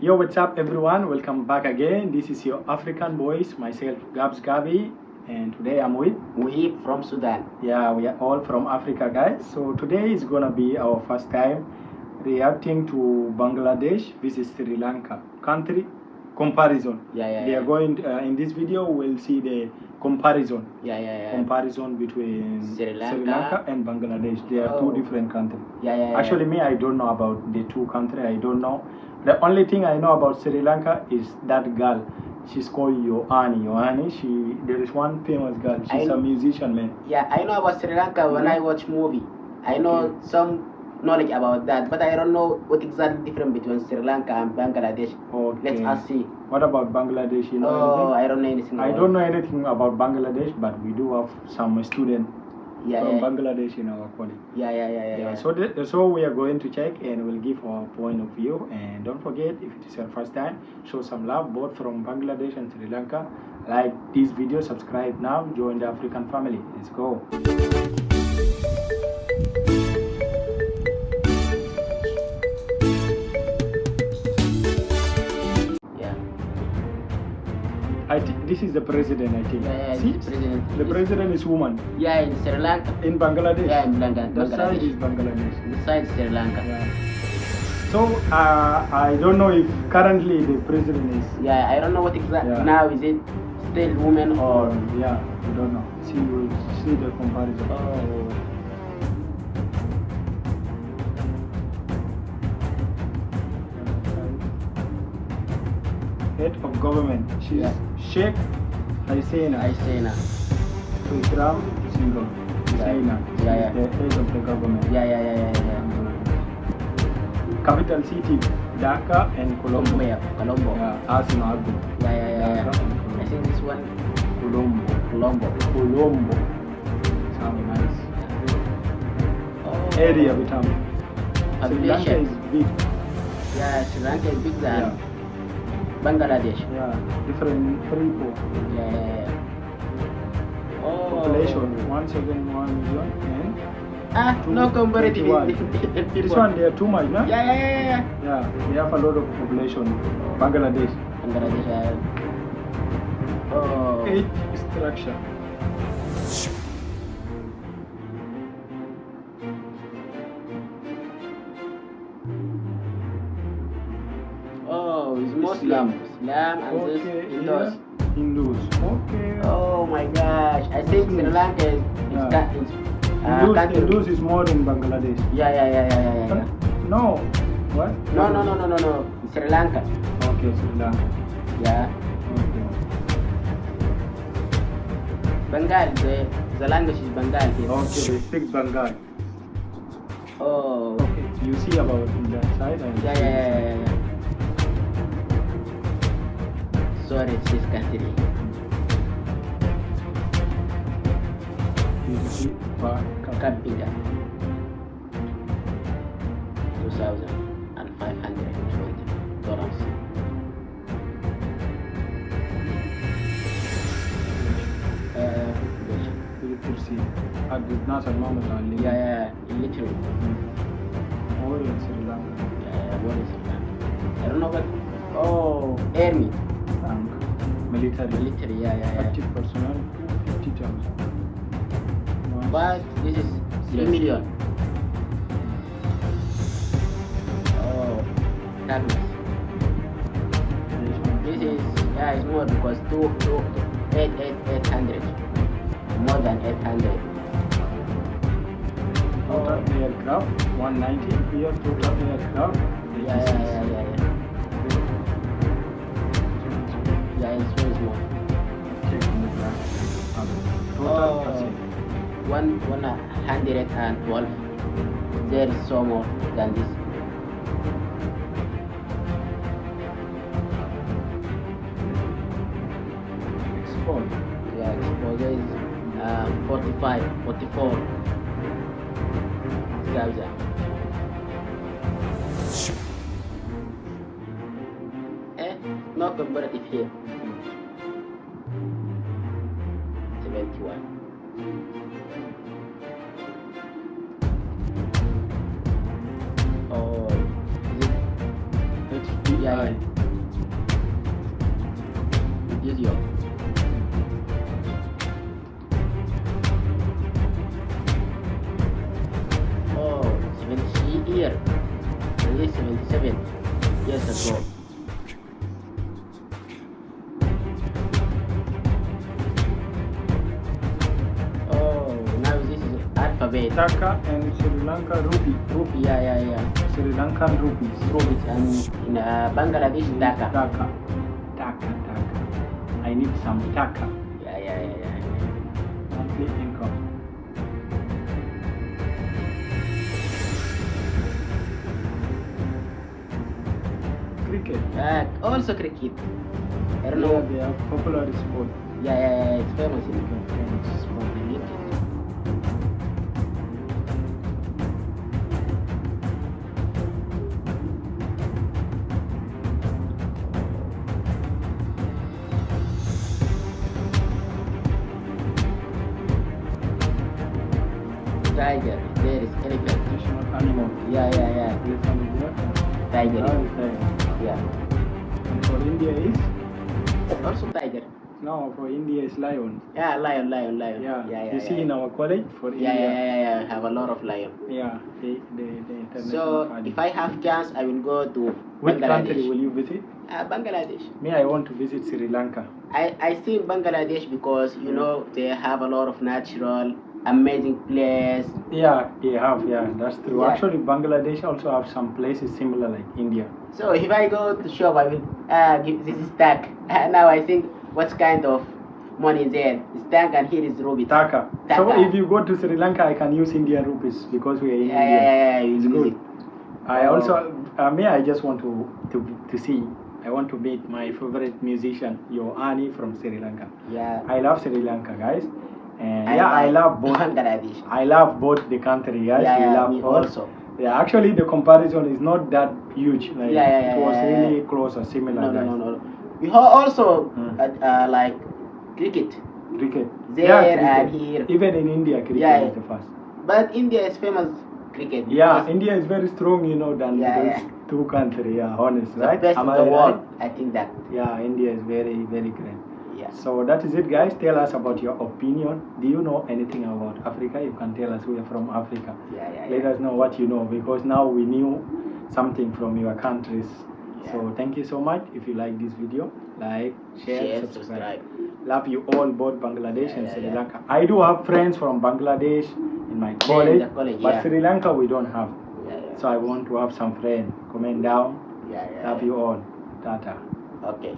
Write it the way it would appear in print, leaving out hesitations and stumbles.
Yo, what's up, everyone? Welcome back again. This is your African voice, myself, Gabs, Gabi, and today I'm with. We from Sudan. Yeah, we are all from Africa, guys. So today is gonna be our first time reacting to Bangladesh versus Sri Lanka country comparison. They are going in this video. We'll see the comparison. Comparison between Sri Lanka and Bangladesh. They are two different countries. Actually, me, I don't know about the two countries. I don't know. The only thing I know about Sri Lanka is that girl. She's called Yohani. There is one famous girl. She's a musician, man. Yeah, I know about Sri Lanka when I watch movie. I know some knowledge about that, but I don't know what exactly different between Sri Lanka and Bangladesh. Okay. Let us see. What about Bangladesh? You know anything? I don't know anything. I don't know anything about Bangladesh, but we do have some students from Bangladesh in our college. So we are going to check and we'll give our point of view. And don't forget, if it is your first time, show some love both from Bangladesh and Sri Lanka. Like this video, subscribe now, join the African family. Let's go. I think this is the president, I think. See? The president is woman. Yeah, in Sri Lanka. In Bangladesh? Yeah, in Bangladesh. The side is Bangladesh. The side is Sri Lanka. Yeah. So, I don't know if currently the president is... Yeah, I don't know what exactly. Now, is it still woman or... Yeah, I don't know. See the comparison. Oh. Head of government. She's Sheikh Hasina. Ikram Single. Hasina. The head of the government. Capital city Dhaka and Colombo. Colombo. Asima Abu. I think this one. Colombo. Sound nice. Oh. Area Vitam. Sri Lanka is big. Yeah, Sri Lanka is big than Bangladesh. Yeah, different people. Oh. Population 171 million and no comparative. This one they are too much, no? Yeah. Yeah, they have a lot of population. Bangladesh. Oh. 8 structure. Oh, it's Muslim. Islam and this Hindus. Okay. Oh my gosh. I think Sri Lanka is Hindus is more in Bangladesh. Yeah. No. What? No. Sri Lanka. Okay, Sri Lanka. Yeah. Okay. Bengal, the language is Bengal here. Okay, they speak Bengal. Oh. Okay, you see about that side? And Yeah. Sorry, it's this country. Capita. 2,520 dollars. Kursi. Nasser Mohammed Ali. Literally. Or in Sri Lanka. What is Sri Lanka? I don't know what. Oh, army. Tank. Military. Active personnel 50,000. But this is 3 million. Oh, taxes. This is it's more because 800. More than 800. Total aircraft 190 here. Total aircraft. It's very small. Check on the back. Total cassette. 112. There is so more than this. Export. Exposure is 44,000. No comparative here. 71. Yeah, yeah. Use your. Oh, 70 year. Really 77 years ago. Oh, now this is alphabet. Taka and Sri Lanka rupee. Rupee, yeah. Sri Lankan rupees. Rupees and in Bangladesh, taka. Taka. I need some taka. Yeah. Monthly income. Cricket. Also cricket. I don't know. They are popular sport. Yeah, it's famous in Famous sport. Tiger. There is elephant. National animal. Yeah. Elephant is what? Tiger. Tiger. Yeah. And for India is? Also tiger. No, for India is lion. Yeah, lion. Yeah. You see in our college for India. Yeah. Have a lot of lion. Yeah, the international So animal. if I have chance, I will go to Which Bangladesh. country will you visit? Bangladesh. Me, I want to visit Sri Lanka. I see in Bangladesh because you know they have a lot of natural, amazing place. Yeah, that's true. Yeah. Actually, Bangladesh also have some places similar like India. So if I go to shop, I will give this is tag. Now I think what kind of money is there? It's tag and here is ruby. Taka. So if you go to Sri Lanka, I can use Indian rupees because we are in India. Yeah, It's use good. it. I also, I just want to see. I want to meet my favorite musician, Ani from Sri Lanka. Yeah. I love Sri Lanka, guys. And I I love both. Bangladesh. I love both the country, guys. Yeah, we love me both. also. Yeah, actually the comparison is not that huge. Like Yeah, it was really close or similar. guys. No. We also like cricket. Cricket. There cricket. and here. Even in India, cricket is the first. But India is famous cricket. Yeah, India is very strong, than those two countries. Yeah, honest, right? Best Am in I the world. right? I think that. Yeah, India is very, very great. Yeah. So that is it, guys. Tell us about your opinion. Do you know anything about Africa? You can tell us. We are from Africa. Yeah. Let us know what you know, because now we knew something from your countries. Yeah. So thank you so much. If you like this video, like, share, subscribe. Love you all, both Bangladesh and Sri Yeah. Lanka. I do have friends from Bangladesh in my college, but Sri Lanka we don't have. Yeah. So I want to have some friends. Comment down. Yeah. Love you all. Tata. Okay.